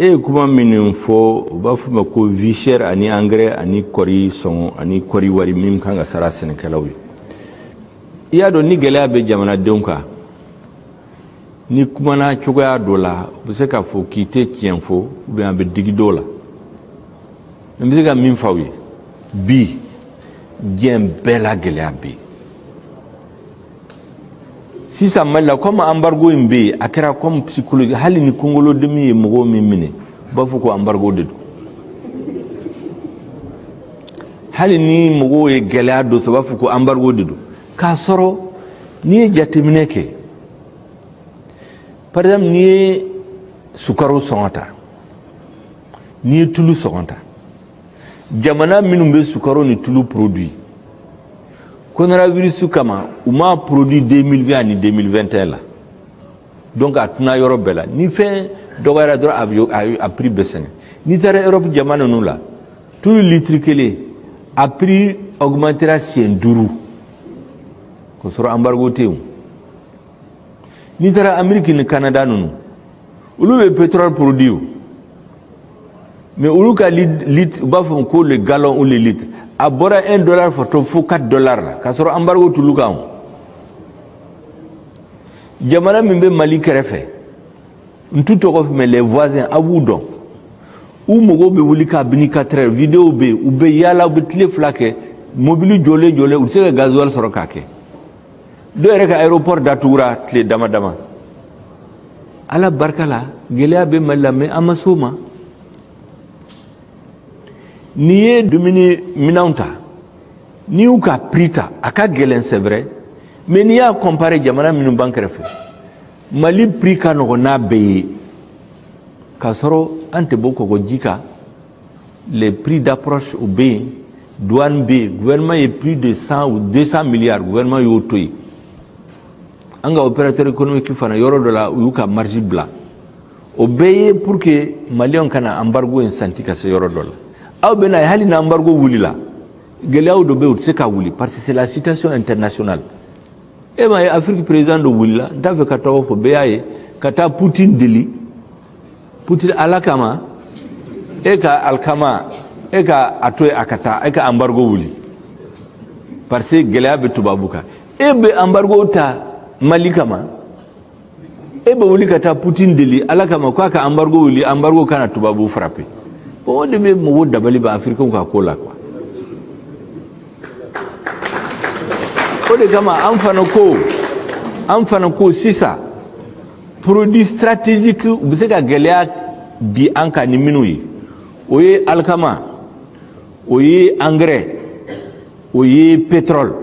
e kuma min fo ba fu ma ko vie chère ani engrais ani kori son ani kori wari min kan ga sara Sénégalais iya do ni gɛlɛya be jamana denw kan ni kuma na cogoya dɔ la bu se ka fɔ k'i tɛ tiɲɛ fɔ ou bien a bɛ digi dɔw la n bɛ se ka min f'aw ye bi diɲɛ bɛɛ la gɛlɛya bɛ yen sisan Mali la comme embargo in bɛ yen a kɛra comme psychologie hali ni kungolodimi ye mɔgɔw min minɛ u b'a fɔ ko embargo de don hali ni mɔgɔw ye gɛlɛya dɔ sɔrɔ u b'a fɔ ko embargo de don k'a sɔrɔ n'i ye jateminɛ kɛ par exemple n'i ye sukaro sɔngɔ ta n'i ye tulu sɔngɔ ta jamana minnu bɛ sukaro ni tulu produit coronavirus kama u ma produit 2020 ani 2021 la donc a tuna yɔrɔ bɛɛ la ni fɛn dɔgɔyara dɔrɔn a prix bɛ sɛnɛ n'i taara Europe jamana ninnu la tulu litre kelen a prix augmentera siɲɛ 5 k'o sɔrɔ embargo tɛ yen n'i taara Amérique ni Canada ninnu olu bɛ pétrole produit mais olu ka litre u b'a fɔ ko le gallon ou le litre a bɔra $1 fo $4 la k'a sɔrɔ embargo tulu kan jamana min bɛ Mali kɛrɛfɛ n t'u tɔgɔ fɔ mais les voisins a b'u dɔn u mɔgɔw bɛ wuli k'a bini 4 heures vidéo bɛ yen u bɛ yaala u bɛ tile 2 kɛ mobili jɔlen u tɛ se ka gasoil sɔrɔ k'a kɛ dɔw yɛrɛ ka aéroport datugura tile dama dama ala barika la gɛlɛya bɛ Mali la mais an ma s'o ma n'i ye dumuni minɛnw ta n'i y'u ka prix ta a ka gɛlɛn c'est vrai mais n'i y'a comparer jamana minnu b'an kɛrɛfɛ Mali prix ka nɔgɔn n'a bɛɛ ye k'a sɔrɔ an tɛ bɔ kɔgɔji kan les prix d'approche u bɛ yen douane bɛ yen gouvernement ye plus de 100 ou 200 milliards gouvernement y'o to yen an ka opérateur économique fana yɔrɔ dɔ la u y'u ka marge bila o bɛɛ ye pour que maliyɛnw kana embargo in santi ka se yɔrɔ dɔ la aw bɛ na ye hali ni embargo wulila gɛlɛyaw dɔ bɛ yen u tɛ se ka wuli parce que c'est la situation internationale e ma ye Afrique président dɔ wulila n t'a fɛ ka tɔgɔ fɔ bɛɛ y'a ye ka taa Poutine deli Poutine ala kama e ka alikama e ka a to yen a ka taa e ka embargo wuli parce que gɛlɛya bɛ tubabu kan e bɛ embargo ta Mali kama e bɛ wuli ka taa Poutine deli ala kama k'a ka embargo wuli embargo kana tubabu frapper o de bɛ mɔgɔw dabali bɛ Africains ka ko la quoi o de kama an fana ko sisan produit stratégique u bɛ se ka gɛlɛya bi an kan ni minnu ye o ye alikama o ye engrais o ye pétrole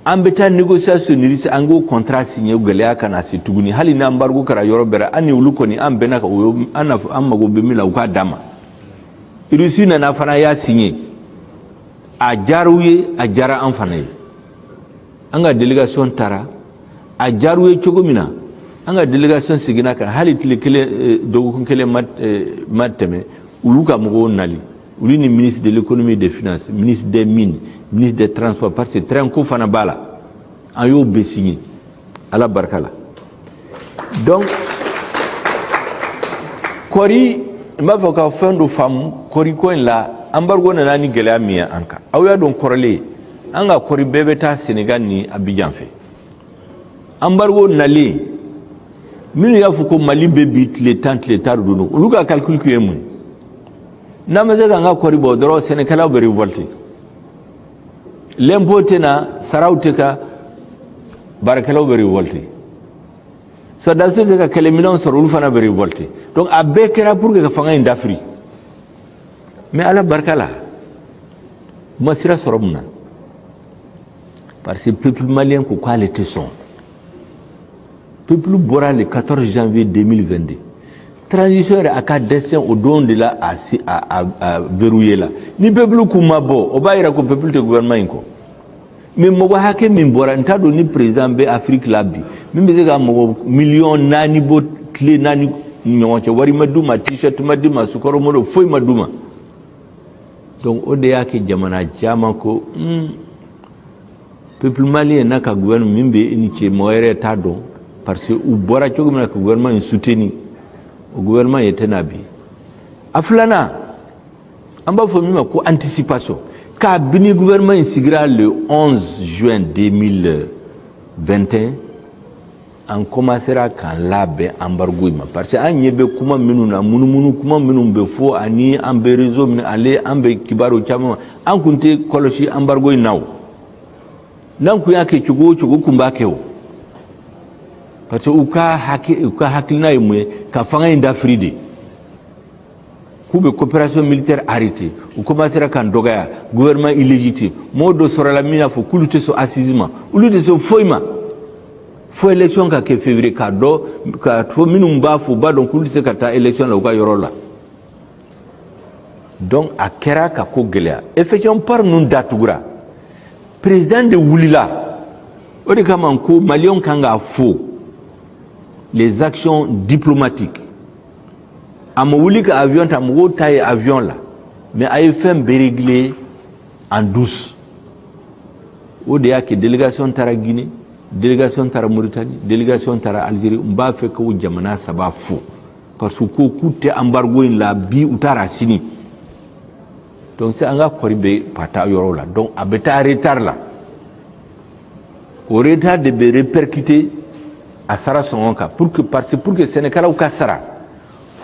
an bɛ taa négociation ni an k'o contrat signé gɛlɛya kana se tuguni hali ni embargo kɛra yɔrɔ bɛɛ an ni olu kɔni an bɛnna ka an mago bɛ min la u k'a d'a ma Russie nana fana y'a signé a diyara u ye a diyara an fana ye an ka délégation taara a diyara u ye cogo min na an ka délégation seginna kan hali tile kelen dɔgɔkun kelen ma tɛmɛ olu ka mɔgɔw nali olu ni ministre de l'économie et des finances ministre des mines ministre des transports parce que train ko fana b'a la an y'o bɛɛ signé ala barika la donc kɔri n b'a fɔ ka fɛn dɔ faamu kɔri ko in la embargo nana ni gɛlɛya min ye an kan aw y'a dɔn kɔrɔlen an ka kɔri bɛɛ bɛ taa Sénégal ni Abidjan fɛ embargo nalen minnu y'a fɔ ko Mali bɛ bi tile 10 tile 10 don olu ka calcul ye mun n'a ma se k'an ka kɔri bɔ dɔrɔn Sénégalais bɛ révolter l'impôt tɛ na saraw tɛ ka baarakɛlaw bɛ révolter sɔrɔdasiw tɛ ka kɛlɛminɛnw sɔrɔ olu fana bɛ révolter donc a bɛɛ kɛra pour que ka fanga in dafiri mais ala barika la u ma sira sɔrɔ mun na parce que peuple malien ko k'ale tɛ sɔn peuple bɔra le 14 janvier 2022 transition yɛrɛ a ka destin o don de la a verrouiller la ni peuple kun ma bɔ o b'a yira ko peuple tɛ gouvernement in kɔ mais mɔgɔ hakɛ min bɔra n t'a dɔn ni président bɛ Afrique la bi min bɛ se ka mɔgɔ 4,000,000 bɔ tile 4 ni ɲɔgɔn cɛ wari ma d'u ma t-shirt ma d'u ma sukaro ma d'u foyi ma d'u ma donc o de y'a kɛ jamana caman ko peuple malien n'a ka gouvernement min bɛ ni cɛ mɔgɔ yɛrɛ t'a dɔn parce que u bɔra cogo min na ka gouvernement in soutenir o gouvernement était nabi aflana amba fo mima ko anticipation ka bini gouvernement sigira le 11 juin 2021 an commencera kan labe embargo ma parce que an yebe kuma minuna munumunu kuma minum be fo ani an be réseau min ale an be kibaro chama an kunte koloshi embargo naw nan ku yake chugo kumba kewo parce que uka hakilina yemwe ka fanga inda fride kube coopération militaire arrêtée ou commencera kan dogaya gouvernement illégitime modo sora la mina fo kulute so assisement ulute so foima fo élection ka ke février ka do ka fo minum ba fo ba donc kulute ka ta élection la ka yorola donc a kera ka ko gelea effectivement par nun datugura président de wulila o de kama ko malion kanga fo les actions diplomatiques amawulika avion ta mo taille avion là mais AFM béréglé en douce o de yake délégation tara Guinée délégation tara Mauritanie délégation tara Algérie mba fe ko jamana saba fo parce que ko kute embargo in la bi utara sini donc c'est anga koribe pata yoro là donc abeta retard là au retard de be répercuter à Sara Sononka pour que Sénégal ou Kassara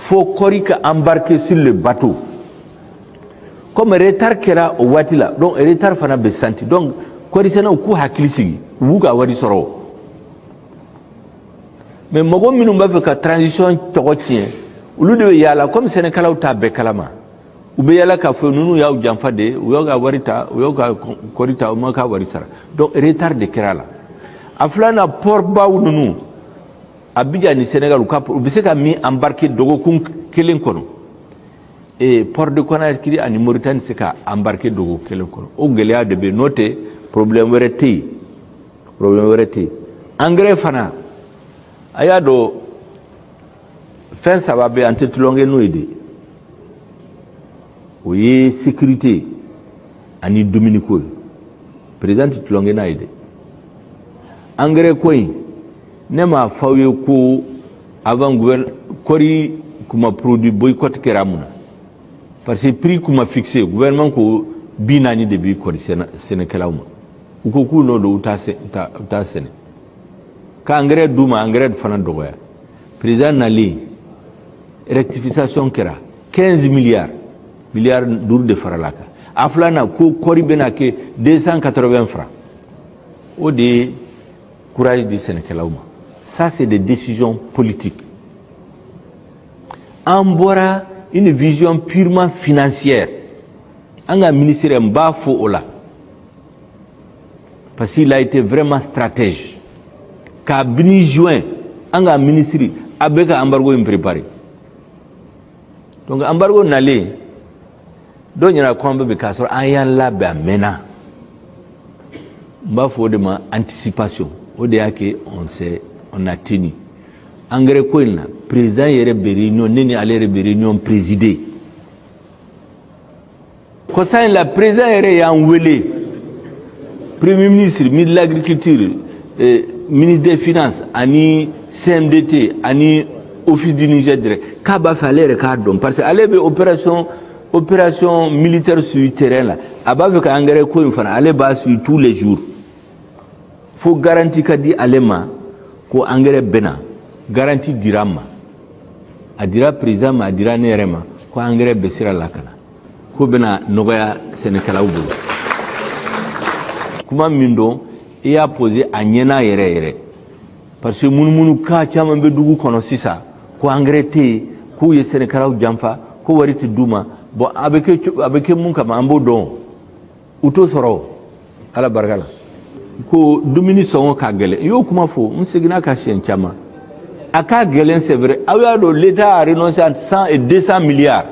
faut korika embarquer sur le bateau comme retard kera au watila donc retard fana be senti donc korisena ku hakilisigi wuga wari soro mais mogo minum ba fe ka transition to tien ulu de yala comme Sénégal ou ta be kalama ou be yala ka fo nunu yaw jamfade ou yoga warita ou yoga korita o maka wari sara donc retard de kera la aflana port ba nunu Abidjan ni Sénégal ou bise ka mi embarqué dogo kun kelen kono et port de Conakry ani Mauritanie se ka embarqué dogo kelen kono o gelea de be noter problème werete engrais fana aya do fin ça va be ante tulonge noide o ye sécurité ani dominico président tulonge naide engrais koy nema fawye ko avant gouvernement kori kuma produit boycott keramuna parce que prix kuma fixé gouvernement ko binani de bi kori Sénégalawma uko ku no do ta sene ka engrais duma engrais fana dogoya président nali rectification kera 15 milliards dur de faralaka aflana ko kori benake 280 francs au de courage du Sénégalawma. Ça, c'est des décisions politiques. Ambora, une vision purement financière. Un ministère Mbafo Ola. Parce qu'il a été vraiment stratège. Kabini juin, un ministre avec un embargo impréparé. Donc, embargo n'allait. Donc, il y a un combat de Kassor. Ayan la mena. Mbafo de ma anticipation. Au déaké, on a tenu. Engrais Koina, président yere réunion, nene aller réunion présidée. Quand ça la président yere en wele, premier ministre, ministre de l'agriculture, ministre des finances, ani CMDT, ani office du Niger direct. Kaba fallait recadrer parce que aller opération militaire sur le terrain là, abave ka engrais Koina fana aller bas sur tous les jours. Faut garantir qu'a dit alema ko engrais bena garantie dirama adira président ma adira nerema ko engrais besira lakana ko bena nogoya Sénégal ubu kuma mindo e a posé a nyena yere parce que munu ka chama be dugu kono sisa ko engrais te ko ye Sénégal jamfa ko wariti duma bon avec mun kama ambo don uto soro ala bargala ko dumuni songo ka gele yo kuma fo msigina ka chien chama aka gelen c'est vrai awa do l'état a renoncé à 100 et 200 milliards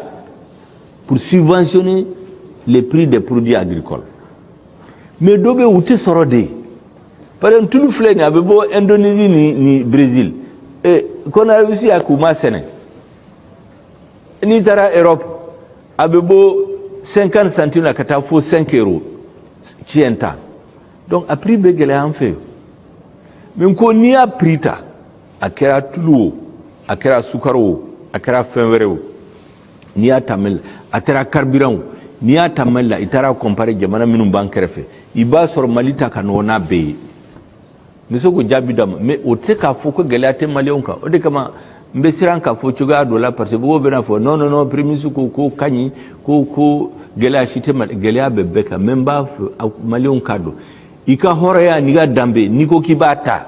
pour subventionner les prix des produits agricoles mais dobe outé sorode par exemple tout le flène avait beau Indonésie ni Brésil et qu'on a réussi à kuma Séné ni tara Europe avait beau 50 centimes à kata faut 5 euros tienta. Donc, a pris Begele en fait. Mais on y a pris ta, à Kera Toulo, à Kera Soukaro, a kɛra fɛn wɛrɛ o n'i y'a tamɛl a kɛra carburant o n'i y'a tamɛl la i taara comparer jamana minnu b'an kɛrɛfɛ i b'a sɔrɔ Mali ta ka nɔgɔn n'a bɛɛ ye n bɛ se k'o jaabi d'a ma mais o tɛ se k'a fɔ ko gɛlɛya tɛ maliyɛnw kan o de kama n bɛ siran k'a fɔ cogoya dɔ la parce que mɔgɔw bɛna fɔ non non non premier ministre ko ka ɲi ko gɛlɛya si tɛ Mali gɛlɛya bɛ bɛɛ kan mais n b'a fɔ maliyɛnw k'a dɔn i ka hɔrɔnya n'i ka danbe n'i ko k'i b'a ta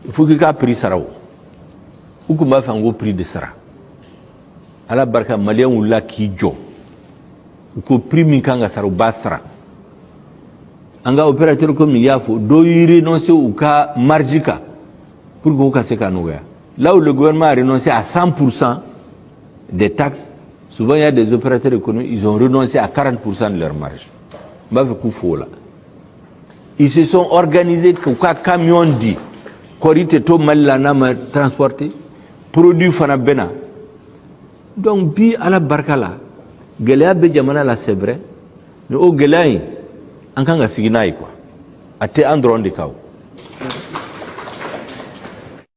il faut k'i ka prix sara o u tun b'a fɛ n ko prix de sara ala barika maliyɛnw wulila k'i jɔ u ko prix min kan ka sara u b'a sara an ka opérateur ko min y'a fɔ dɔw y'i renoncer u ka marge kan pour que u ka se ka nɔgɔya là où le gouvernement a renoncé à 100% des taxes souvent il y a des opérateurs économiques ils ont renoncé à 40% de leur marge n b'a fɛ k'u fo o la ils se sont organisés k'u ka camion di kɔri tɛ to Mali la n'a ma transporter produit fana bɛ na donc bi ala barika la gɛlɛya bɛ jamana la c'est vrai mais o gɛlɛya in an kan ka sigi n'a ye quoi a tɛ an dɔrɔn de kan o